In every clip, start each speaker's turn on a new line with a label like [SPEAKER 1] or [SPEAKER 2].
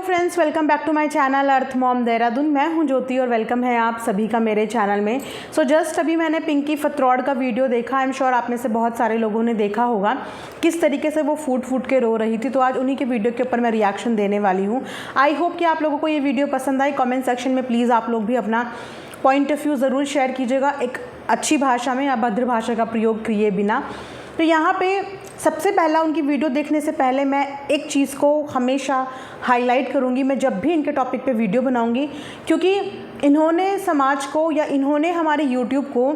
[SPEAKER 1] Friends, welcome back to my channel Earth Mom Dehradun. मैं हूं ज्योति और वेलकम है आप सभी का मेरे चैनल में। जस्ट अभी मैंने पिंकी फतरौड़ का वीडियो देखा। आई एम श्योर आप में से बहुत सारे लोगों ने देखा होगा किस तरीके से वो फूट के रो रही थी। तो आज उन्हीं के वीडियो के ऊपर मैं रिएक्शन देने वाली हूँ। आई होप कि आप लोगों को ये वीडियो पसंद आए। कॉमेंट सेक्शन में प्लीज़ आप लोग भी अपना पॉइंट ऑफ व्यू ज़रूर शेयर कीजिएगा, एक अच्छी भाषा में, अभद्र भाषा का प्रयोग किए बिना। तो यहाँ पे सबसे पहला उनकी वीडियो देखने से पहले मैं एक चीज़ को हमेशा हाईलाइट करूँगी, मैं जब भी इनके टॉपिक पे वीडियो बनाऊँगी, क्योंकि इन्होंने समाज को या इन्होंने हमारे यूट्यूब को,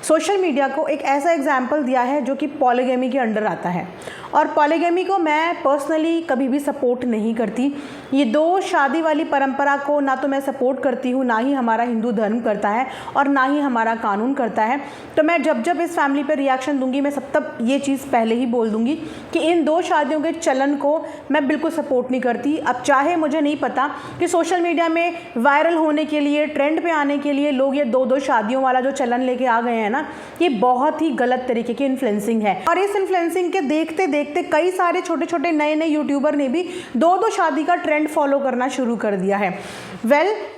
[SPEAKER 1] सोशल मीडिया को एक ऐसा एग्जाम्पल दिया है जो कि पॉलीगैमी के अंडर आता है। और पॉलीगैमी को मैं पर्सनली कभी भी सपोर्ट नहीं करती। ये दो शादी वाली परंपरा को ना तो मैं सपोर्ट करती हूँ, ना ही हमारा हिंदू धर्म करता है और ना ही हमारा कानून करता है। तो मैं जब इस फैमिली पर रिएक्शन दूंगी, मैं तब ये चीज़ पहले ही बोल दूंगी कि इन दो शादियों के चलन को मैं बिल्कुल सपोर्ट नहीं करती। अब चाहे मुझे नहीं पता कि सोशल मीडिया में वायरल होने के लिए, ट्रेंड पे आने के लिए लोग ये दो शादियों वाला जो चलन लेके आ गए हैं ना, ये बहुत ही गलत तरीके की इन्फ्लुएंसिंग है। और इस इन्फ्लुएंसिंग के देखते देखते कई सारे छोटे छोटे नए यूट्यूबर ने भी दो शादी का ट्रेंड फॉलो करना शुरू कर दिया है।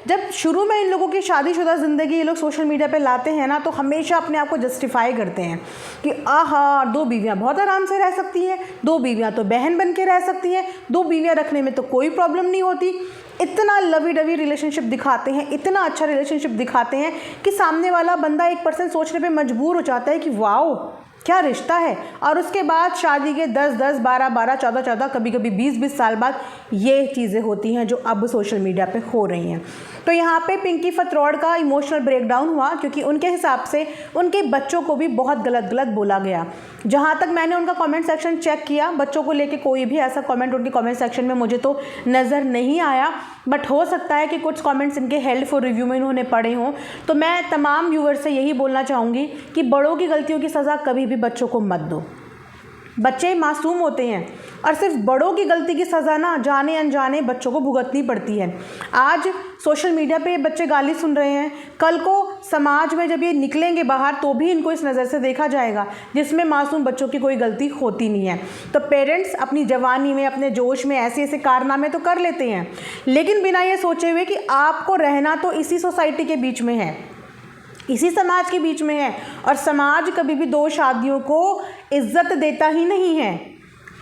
[SPEAKER 1] जब शुरू में इन लोगों की शादीशुदा ज़िंदगी ये लोग सोशल मीडिया पे लाते हैं ना, तो हमेशा अपने आप को जस्टिफाई करते हैं कि आहा, 2 बीवियाँ बहुत आराम से रह सकती हैं, 2 बीवियाँ तो बहन बन के रह सकती हैं, 2 बीवियाँ रखने में तो कोई प्रॉब्लम नहीं होती। इतना लवी डवी रिलेशनशिप दिखाते हैं, इतना अच्छा रिलेशनशिप दिखाते हैं कि सामने वाला बंदा 1% सोचने पे मजबूर हो जाता है कि वाओ क्या रिश्ता है। और उसके बाद शादी के 10-10, 12-12, 14-14, कभी-कभी 20-20 साल बाद ये चीज़ें होती हैं जो अब सोशल मीडिया पे हो रही हैं। तो यहाँ पे पिंकी फतरौड़ का इमोशनल ब्रेकडाउन हुआ, क्योंकि उनके हिसाब से उनके बच्चों को भी बहुत गलत बोला गया। जहाँ तक मैंने उनका कमेंट सेक्शन चेक किया, बच्चों को लेके कोई भी ऐसा कमेंट उनके कमेंट सेक्शन में मुझे तो नज़र नहीं आया, बट हो सकता है कि कुछ कमेंट्स इनके हेल्ड फॉर रिव्यू में इन्होंने पढ़े हों। तो मैं तमाम व्यूअर्स से यही बोलना चाहूँगी कि बड़ों की गलतियों की सज़ा कभी भी बच्चों को मत दो। बच्चे मासूम होते हैं और सिर्फ बड़ों की गलती की सज़ा ना जाने अनजाने बच्चों को भुगतनी पड़ती है। आज सोशल मीडिया पे बच्चे गाली सुन रहे हैं, कल को समाज में जब ये निकलेंगे बाहर तो भी इनको इस नज़र से देखा जाएगा जिसमें मासूम बच्चों की कोई गलती होती नहीं है। तो पेरेंट्स अपनी जवानी में, अपने जोश में ऐसे कारनामे तो कर लेते हैं, लेकिन बिना ये सोचे हुए कि आपको रहना तो इसी सोसाइटी के बीच में है, इसी समाज के बीच में है। और समाज कभी भी 2 शादियों को इज्जत देता ही नहीं है।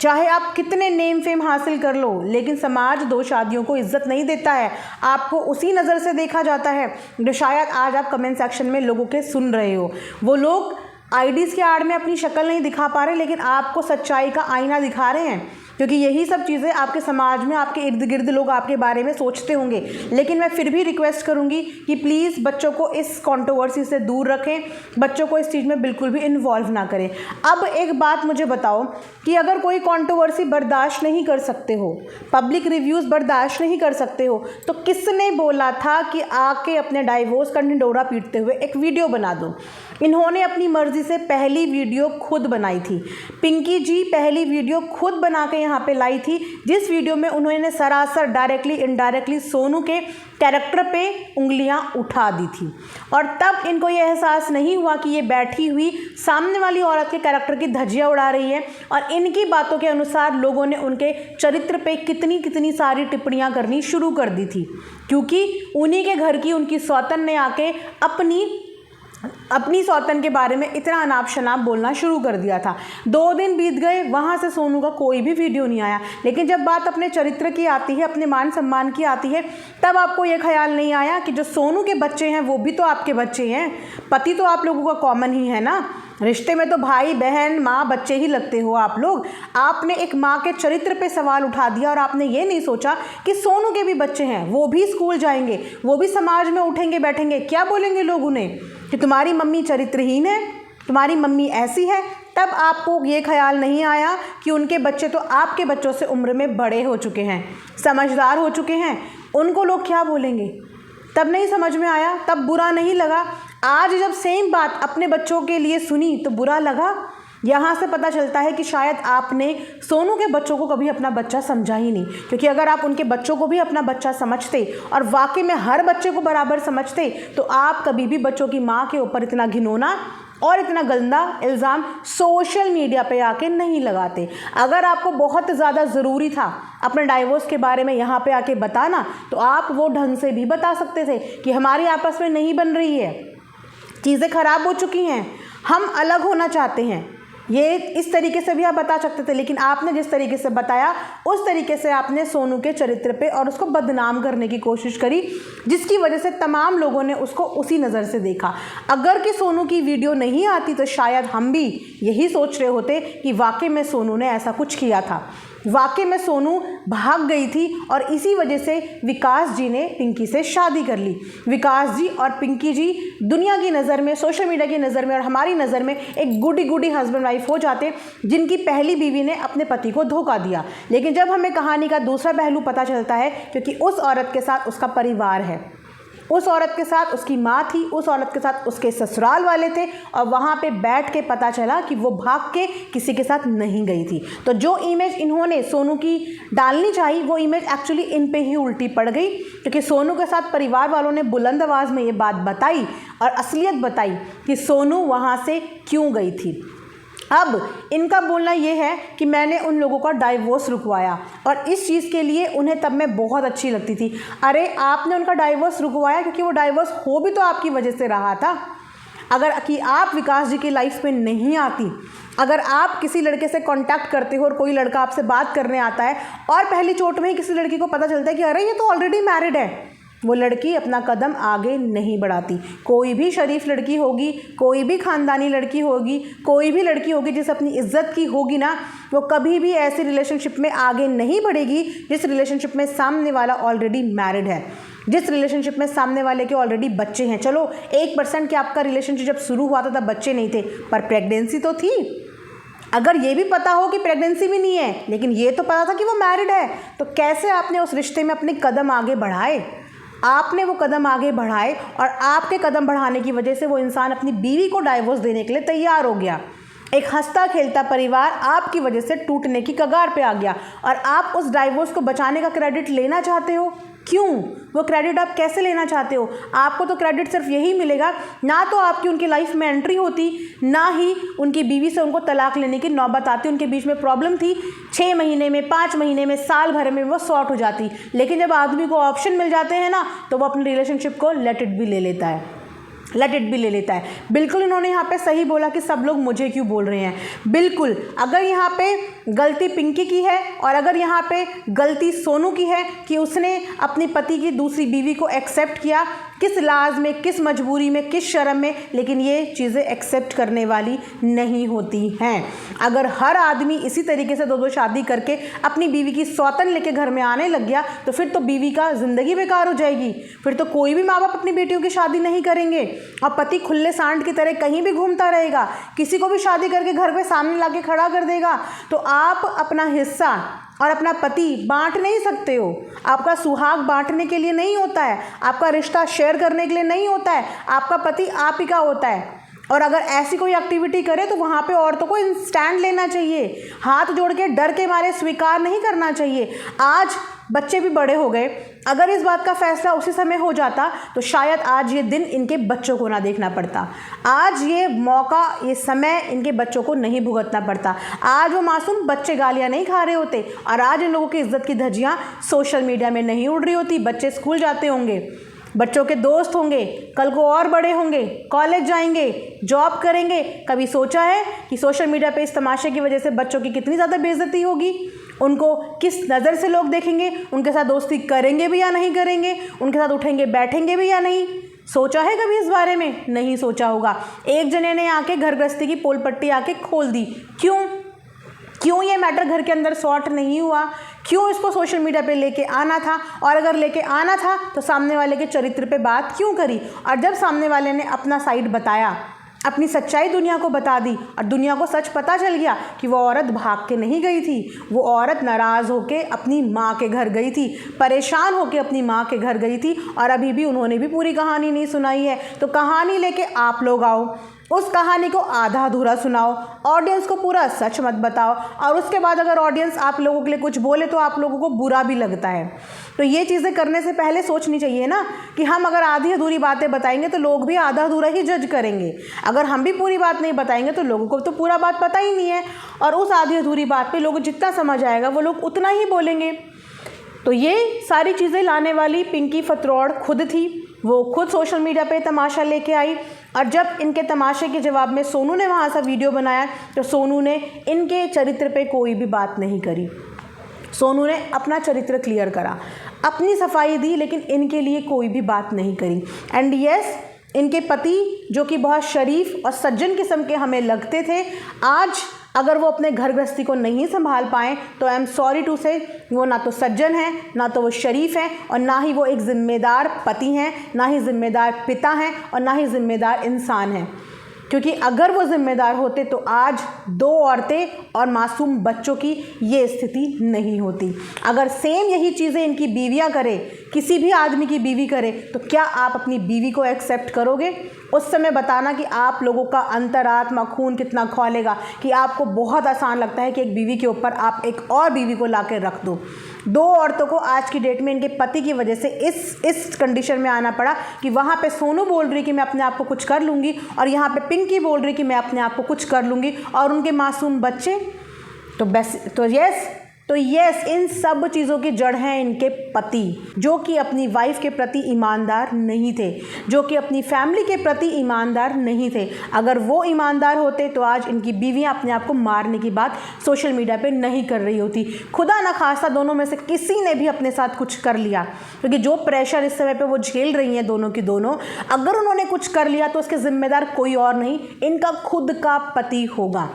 [SPEAKER 1] चाहे आप कितने नेम फेम हासिल कर लो, लेकिन समाज 2 शादियों को इज्जत नहीं देता है। आपको उसी नज़र से देखा जाता है जो शायद आज आप कमेंट सेक्शन में लोगों के सुन रहे हो। वो लोग आईडीज़ के आड़ में अपनी शक्ल नहीं दिखा पा रहे, लेकिन आपको सच्चाई का आईना दिखा रहे हैं, क्योंकि यही सब चीज़ें आपके समाज में, आपके इर्द गिर्द लोग आपके बारे में सोचते होंगे। लेकिन मैं फिर भी रिक्वेस्ट करूंगी कि प्लीज़ बच्चों को इस कंट्रोवर्सी से दूर रखें, बच्चों को इस चीज़ में बिल्कुल भी इन्वॉल्व ना करें। अब एक बात मुझे बताओ कि अगर कोई कंट्रोवर्सी बर्दाश्त नहीं कर सकते हो, पब्लिक रिव्यूज़ बर्दाश्त नहीं कर सकते हो, तो किसने बोला था कि आके अपने डाइवोर्स का ढिंढोरा पीटते हुए एक वीडियो बना दो। इन्होंने अपनी मर्जी से पहली वीडियो खुद बनाई थी। पिंकी जी पहली वीडियो खुद बना के यहाँ पे लाई थी, जिस वीडियो में उन्होंने सरासर डायरेक्टली इनडायरेक्टली सोनू के कैरेक्टर पे उंगलियां उठा दी थी। और तब इनको ये एहसास नहीं हुआ कि ये बैठी हुई सामने वाली औरत के कैरेक्टर की धज्जियां उड़ा रही है। और इनकी बातों के अनुसार लोगों ने उनके चरित्र पे कितनी सारी टिप्पणियां करनी शुरू कर दी थी, क्योंकि उन्हीं के घर की उनकी सौतन ने आके अपनी सौतन के बारे में इतना अनाप शनाप बोलना शुरू कर दिया था। 2 दिन बीत गए, वहाँ से सोनू का कोई भी वीडियो नहीं आया। लेकिन जब बात अपने चरित्र की आती है, अपने मान सम्मान की आती है, तब आपको ये ख्याल नहीं आया कि जो सोनू के बच्चे हैं वो भी तो आपके बच्चे हैं। पति तो आप लोगों का कॉमन ही है ना, रिश्ते में तो भाई बहन माँ बच्चे ही लगते हो आप लोग। आपने एक माँ के चरित्र पे सवाल उठा दिया और आपने ये नहीं सोचा कि सोनू के भी बच्चे हैं, वो भी स्कूल जाएंगे, वो भी समाज में उठेंगे बैठेंगे, क्या बोलेंगे लोग उन्हें कि तुम्हारी मम्मी चरित्रहीन है, तुम्हारी मम्मी ऐसी है। तब आपको ये ख्याल नहीं आया कि उनके बच्चे तो आपके बच्चों से उम्र में बड़े हो चुके हैं, समझदार हो चुके हैं, उनको लोग क्या बोलेंगे। तब नहीं समझ में आया, तब बुरा नहीं लगा। आज जब सेम बात अपने बच्चों के लिए सुनी तो बुरा लगा। यहाँ से पता चलता है कि शायद आपने सोनू के बच्चों को कभी अपना बच्चा समझा ही नहीं, क्योंकि अगर आप उनके बच्चों को भी अपना बच्चा समझते और वाकई में हर बच्चे को बराबर समझते तो आप कभी भी बच्चों की माँ के ऊपर इतना घिनौना और इतना गंदा इल्ज़ाम सोशल मीडिया पे आके नहीं लगाते। अगर आपको बहुत ज़्यादा ज़रूरी था अपने डाइवोर्स के बारे में यहाँ पे आके बताना, तो आप वो ढंग से भी बता सकते थे कि हमारी आपस में नहीं बन रही है, चीज़ें ख़राब हो चुकी हैं, हम अलग होना चाहते हैं। ये इस तरीके से भी आप बता सकते थे, लेकिन आपने जिस तरीके से बताया उस तरीके से आपने सोनू के चरित्र पे और उसको बदनाम करने की कोशिश करी, जिसकी वजह से तमाम लोगों ने उसको उसी नज़र से देखा। अगर कि सोनू की वीडियो नहीं आती तो शायद हम भी यही सोच रहे होते कि वाकई में सोनू ने ऐसा कुछ किया था, वाकई में सोनू भाग गई थी और इसी वजह से विकास जी ने पिंकी से शादी कर ली। विकास जी और पिंकी जी दुनिया की नज़र में, सोशल मीडिया की नज़र में और हमारी नज़र में एक गुडी हस्बैंड वाइफ हो जाते, जिनकी पहली बीवी ने अपने पति को धोखा दिया। लेकिन जब हमें कहानी का दूसरा पहलू पता चलता है, क्योंकि उस औरत के साथ उसका परिवार है, उस औरत के साथ उसकी माँ थी, उस औरत के साथ उसके ससुराल वाले थे, और वहाँ पे बैठ के पता चला कि वो भाग के किसी के साथ नहीं गई थी। तो जो इमेज इन्होंने सोनू की डालनी चाहिए वो इमेज एक्चुअली इन पे ही उल्टी पड़ गई, क्योंकि सोनू के साथ परिवार वालों ने बुलंद आवाज़ में ये बात बताई और असलियत बताई कि सोनू वहाँ से क्यों गई थी। अब इनका बोलना ये है कि मैंने उन लोगों का डाइवोर्स रुकवाया, और इस चीज़ के लिए उन्हें तब मैं बहुत अच्छी लगती थी। अरे आपने उनका डाइवोर्स रुकवाया क्योंकि वो डाइवोर्स हो भी तो आपकी वजह से रहा था। अगर कि आप विकास जी की लाइफ में नहीं आती, अगर आप किसी लड़के से कांटेक्ट करते हो और कोई लड़का आपसे बात करने आता है और पहली चोट में ही किसी लड़की को पता चलता है कि अरे ये तो ऑलरेडी मैरिड है, वो लड़की अपना कदम आगे नहीं बढ़ाती। कोई भी शरीफ लड़की होगी, कोई भी ख़ानदानी लड़की होगी, कोई भी लड़की होगी जिस अपनी इज्जत की होगी ना, वो कभी भी ऐसी रिलेशनशिप में आगे नहीं बढ़ेगी जिस रिलेशनशिप में सामने वाला ऑलरेडी मैरिड है, जिस रिलेशनशिप में सामने वाले के ऑलरेडी बच्चे हैं। चलो 1% के आपका रिलेशनशिप जब शुरू हुआ था तब बच्चे नहीं थे, पर प्रेगनेंसी तो थी। अगर ये भी पता हो कि प्रेगनेंसी भी नहीं है, लेकिन ये तो पता था कि वो मैरिड है, तो कैसे आपने उस रिश्ते में अपने कदम आगे बढ़ाए? आपने वो कदम आगे बढ़ाए और आपके कदम बढ़ाने की वजह से वो इंसान अपनी बीवी को डाइवोर्स देने के लिए तैयार हो गया। एक हंसता खेलता परिवार आपकी वजह से टूटने की कगार पे आ गया, और आप उस डाइवोर्स को बचाने का क्रेडिट लेना चाहते हो। क्यों? वो क्रेडिट आप कैसे लेना चाहते हो? आपको तो क्रेडिट सिर्फ यही मिलेगा, ना तो आपकी उनकी लाइफ में एंट्री होती, ना ही उनकी बीवी से उनको तलाक लेने की नौबत आती। उनके बीच में प्रॉब्लम थी, 6 महीने में, 5 महीने में, साल भर में वो सॉर्ट हो जाती। लेकिन जब आदमी को ऑप्शन मिल जाते हैं ना, तो वो अपनी रिलेशनशिप को लेट इट भी ले लेता है, लेट इट भी ले लेता है। बिल्कुल इन्होंने यहाँ पे सही बोला कि सब लोग मुझे क्यों बोल रहे हैं। बिल्कुल, अगर यहाँ पे गलती पिंकी की है और अगर यहाँ पे गलती सोनू की है कि उसने अपनी पति की दूसरी बीवी को एक्सेप्ट किया, किस लाज में, किस मजबूरी में, किस शर्म में, लेकिन ये चीज़ें एक्सेप्ट करने वाली नहीं होती हैं। अगर हर आदमी इसी तरीके से 2-2 शादी करके अपनी बीवी की सौतन लेके घर में आने लग गया, तो फिर तो बीवी का ज़िंदगी बेकार हो जाएगी। फिर तो कोई भी माँ बाप अपनी बेटियों की शादी नहीं करेंगे और पति खुले सांड की तरह कहीं भी घूमता रहेगा, किसी को भी शादी करके घर पे सामने ला के खड़ा कर देगा। तो आप अपना हिस्सा और अपना पति बांट नहीं सकते हो। आपका सुहाग बांटने के लिए नहीं होता है, आपका रिश्ता शेयर करने के लिए नहीं होता है, आपका पति आप ही का होता है। और अगर ऐसी कोई एक्टिविटी करे तो वहाँ पे औरतों को स्टैंड लेना चाहिए, हाथ जोड़ के डर के मारे स्वीकार नहीं करना चाहिए। आज बच्चे भी बड़े हो गए, अगर इस बात का फैसला उसी समय हो जाता तो शायद आज ये दिन इनके बच्चों को ना देखना पड़ता, आज ये मौका, ये समय इनके बच्चों को नहीं भुगतना पड़ता, आज वो मासूम बच्चे गालियाँ नहीं खा रहे होते, और आज इन लोगों की इज्जत की धज्जियाँ सोशल मीडिया में नहीं उड़ रही होती। बच्चे स्कूल जाते होंगे, बच्चों के दोस्त होंगे, कल को और बड़े होंगे, कॉलेज जाएंगे, जॉब करेंगे। कभी सोचा है कि सोशल मीडिया पे इस तमाशे की वजह से बच्चों की कितनी ज़्यादा बेइज्जती होगी, उनको किस नज़र से लोग देखेंगे, उनके साथ दोस्ती करेंगे भी या नहीं करेंगे, उनके साथ उठेंगे बैठेंगे भी या नहीं? सोचा है कभी इस बारे में? नहीं सोचा होगा। एक जने ने आके घर गृहस्थी की पोल पट्टी आके खोल दी। क्यों ये मैटर घर के अंदर सॉर्ट नहीं हुआ? क्यों इसको सोशल मीडिया पे लेके आना था? और अगर लेके आना था तो सामने वाले के चरित्र पे बात क्यों करी? और जब सामने वाले ने अपना साइड बताया, अपनी सच्चाई दुनिया को बता दी, और दुनिया को सच पता चल गया कि वो औरत भाग के नहीं गई थी, वो औरत नाराज़ होके अपनी माँ के घर गई थी, परेशान होके अपनी माँ के घर गई थी, और अभी भी उन्होंने भी पूरी कहानी नहीं सुनाई है। तो कहानी लेके आप लोग आओ, उस कहानी को आधा अधूरा सुनाओ, ऑडियंस को पूरा सच मत बताओ, और उसके बाद अगर ऑडियंस आप लोगों के लिए कुछ बोले तो आप लोगों को बुरा भी लगता है। तो ये चीज़ें करने से पहले सोचनी चाहिए ना कि हम अगर आधी अधूरी बातें बताएंगे तो लोग भी आधा अधूरा ही जज करेंगे। अगर हम भी पूरी बात नहीं बताएंगे तो लोगों को तो पूरा बात पता ही नहीं है, और उस आधी अधूरी बात पे लोगों को जितना समझ आएगा वो लोग उतना ही बोलेंगे। तो ये सारी चीज़ें लाने वाली पिंकी फतरौड़ खुद थी। वो खुद सोशल मीडिया पे तमाशा लेके आई, और जब इनके तमाशे के जवाब में सोनू ने वहाँ सा वीडियो बनाया तो सोनू ने इनके चरित्र पे कोई भी बात नहीं करी। सोनू ने अपना चरित्र क्लियर करा, अपनी सफाई दी, लेकिन इनके लिए कोई भी बात नहीं करी। एंड यस, इनके पति जो कि बहुत शरीफ और सज्जन किस्म के हमें लगते थे, आज अगर वो अपने घर गृहस्थी को नहीं संभाल पाएँ तो आई एम सॉरी टू से, वो ना तो सज्जन हैं, ना तो वो शरीफ हैं, और ना ही वो एक ज़िम्मेदार पति हैं, ना ही ज़िम्मेदार पिता हैं, और ना ही ज़िम्मेदार इंसान हैं। क्योंकि अगर वो ज़िम्मेदार होते तो आज 2 औरतें और मासूम बच्चों की ये स्थिति नहीं होती। अगर सेम यही चीज़ें इनकी बीवियाँ करें, किसी भी आदमी की बीवी करे, तो क्या आप अपनी बीवी को एक्सेप्ट करोगे? उस समय बताना कि आप लोगों का अंतरात्मा खून कितना खौलेगा कि आपको बहुत आसान लगता है कि एक बीवी के ऊपर आप एक और बीवी को ला कर रख दो। 2 औरतों को आज की डेट में इनके पति की वजह से इस कंडीशन में आना पड़ा कि वहाँ पे सोनू बोल रही कि मैं अपने आप को कुछ कर लूँगी, और यहाँ पे पिंकी बोल रही कि मैं अपने आप को कुछ कर लूँगी, और उनके मासूम बच्चे। तो यस, इन सब चीज़ों की जड़ हैं इनके पति, जो कि अपनी वाइफ के प्रति ईमानदार नहीं थे, जो कि अपनी फैमिली के प्रति ईमानदार नहीं थे। अगर वो ईमानदार होते तो आज इनकी बीवियां अपने आप को मारने की बात सोशल मीडिया पे नहीं कर रही होती। खुदा ना खास्ता दोनों में से किसी ने भी अपने साथ कुछ कर लिया, क्योंकि जो प्रेशर इस समय पे वो झेल रही हैं दोनों की दोनों, अगर उन्होंने कुछ कर लिया तो उसके जिम्मेदार कोई और नहीं, इनका खुद का पति होगा।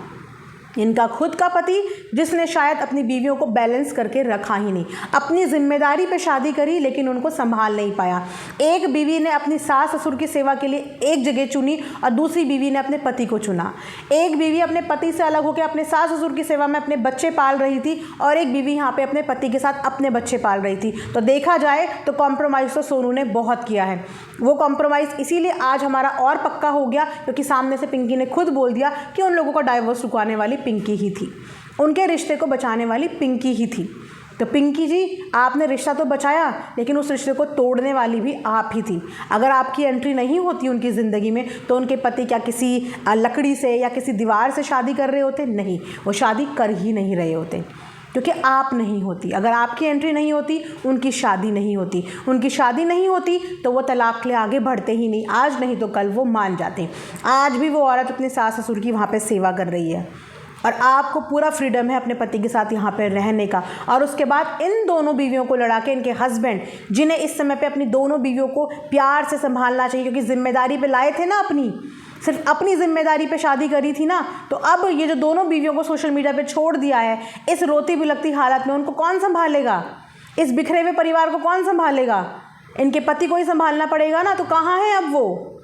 [SPEAKER 1] इनका खुद का पति, जिसने शायद अपनी बीवियों को बैलेंस करके रखा ही नहीं, अपनी जिम्मेदारी पे शादी करी लेकिन उनको संभाल नहीं पाया। एक बीवी ने अपनी सास ससुर की सेवा के लिए एक जगह चुनी और दूसरी बीवी ने अपने पति को चुना। एक बीवी अपने पति से अलग होकर अपने सास ससुर की सेवा में अपने बच्चे पाल रही थी, और एक बीवी यहाँ पे अपने पति के साथ अपने बच्चे पाल रही थी। तो देखा जाए तो कॉम्प्रोमाइज़ तो सोनू ने बहुत किया है। वो कॉम्प्रोमाइज़ इसीलिए आज हमारा और पक्का हो गया क्योंकि सामने से पिंकी ने खुद बोल दिया कि उन लोगों का डाइवोर्स रुकवाने वाली पिंकी ही थी, उनके रिश्ते को बचाने वाली पिंकी ही थी। तो पिंकी जी, आपने रिश्ता तो बचाया लेकिन उस रिश्ते को तोड़ने वाली भी आप ही थी। अगर आपकी एंट्री नहीं होती उनकी ज़िंदगी में तो उनके पति क्या किसी लकड़ी से या किसी दीवार से शादी कर रहे होते? नहीं, वो शादी कर ही नहीं रहे होते, क्योंकि आप नहीं होती। अगर आपकी एंट्री नहीं होती उनकी शादी नहीं होती, उनकी शादी नहीं होती तो वो तलाक ले आगे बढ़ते ही नहीं। आज नहीं तो कल वो मान जाते। आज भी वो औरत अपने सास ससुर की वहाँ पे सेवा कर रही है, और आपको पूरा फ्रीडम है अपने पति के साथ यहाँ पर रहने का। और उसके बाद इन दोनों बीवियों को लड़ा के इनके हस्बैंड, जिन्हें इस समय पे अपनी दोनों बीवियों को प्यार से संभालना चाहिए, क्योंकि जिम्मेदारी पे लाए थे ना, अपनी सिर्फ अपनी जिम्मेदारी पे शादी करी थी ना, तो अब ये जो दोनों बीवियों को सोशल मीडिया पे छोड़ दिया है, इस रोती बिलखती हालत में उनको कौन संभालेगा? इस बिखरे हुए परिवार को कौन संभालेगा? इनके पति को ही संभालना पड़ेगा ना। तो कहाँ हैं अब वो?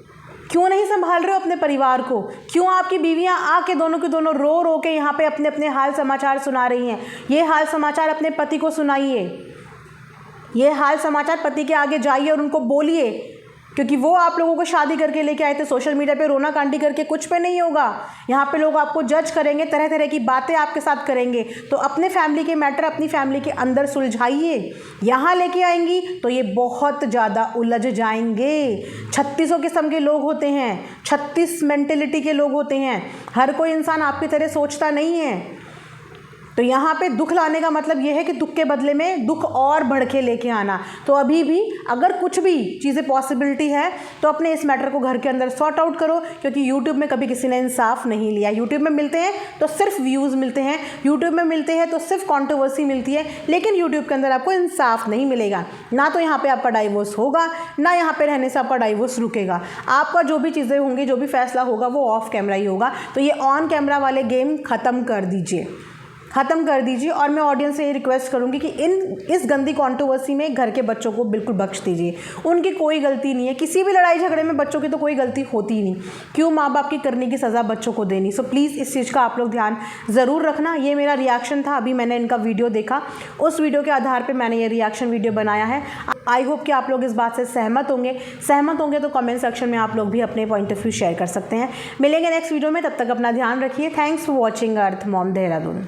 [SPEAKER 1] क्यों नहीं संभाल रहे हो अपने परिवार को? क्यों आपकी बीवियां आके दोनों की दोनों रो रो के यहाँ पे अपने अपने हाल समाचार सुना रही हैं? ये हाल समाचार अपने पति को सुनाइए, ये हाल समाचार पति के आगे जाइए और उनको बोलिए, क्योंकि वो आप लोगों को शादी करके लेके आए थे। सोशल मीडिया पे रोना कांडी करके कुछ पे नहीं होगा। यहाँ पे लोग आपको जज करेंगे, तरह तरह की बातें आपके साथ करेंगे। तो अपने फैमिली के मैटर अपनी फैमिली के अंदर सुलझाइए। यहाँ लेके आएंगी तो ये बहुत ज़्यादा उलझ जाएंगे। 36 किस्म के लोग होते हैं, 36 मेंटेलिटी के लोग होते हैं। हर कोई इंसान आपकी तरह सोचता नहीं है। तो यहाँ पे दुख लाने का मतलब ये है कि दुख के बदले में दुख और बढ़ के लेके आना। तो अभी भी अगर कुछ भी चीज़ें पॉसिबिलिटी है तो अपने इस मैटर को घर के अंदर सॉर्ट आउट करो, क्योंकि यूट्यूब में कभी किसी ने इंसाफ नहीं लिया। यूट्यूब में मिलते हैं तो सिर्फ व्यूज़ मिलते हैं, यूट्यूब में मिलते हैं तो सिर्फ कंट्रोवर्सी मिलती है, लेकिन यूट्यूब के अंदर आपको इंसाफ नहीं मिलेगा। ना तो यहाँ पर आपका डाइवोर्स होगा, ना यहाँ पर रहने से आपका डाइवोर्स रुकेगा। आपका जो भी चीज़ें होंगी, जो भी फैसला होगा वो ऑफ कैमरा ही होगा। तो ये ऑन कैमरा वाले गेम ख़त्म कर दीजिए। ख़त्म कर दीजिए। और मैं ऑडियंस से ये रिक्वेस्ट करूँगी कि इस गंदी कंट्रोवर्सी में घर के बच्चों को बिल्कुल बख्श दीजिए। उनकी कोई गलती नहीं है, किसी भी लड़ाई झगड़े में बच्चों की तो कोई गलती होती ही नहीं, क्यों माँ बाप की करने की सज़ा बच्चों को देनी। सो प्लीज़ इस चीज़ का आप लोग ध्यान ज़रूर रखना। ये मेरा रिएक्शन था, अभी मैंने इनका वीडियो देखा, उस वीडियो के आधार पर मैंने ये रिएक्शन वीडियो बनाया है। आई होप कि आप लोग इस बात से सहमत होंगे तो कमेंट सेक्शन में आप लोग भी अपने पॉइंट ऑफ व्यू शेयर कर सकते हैं। मिलेंगे नेक्स्ट वीडियो में, तब तक अपना ध्यान रखिए। Thanks for watching earth Mom Dehradun.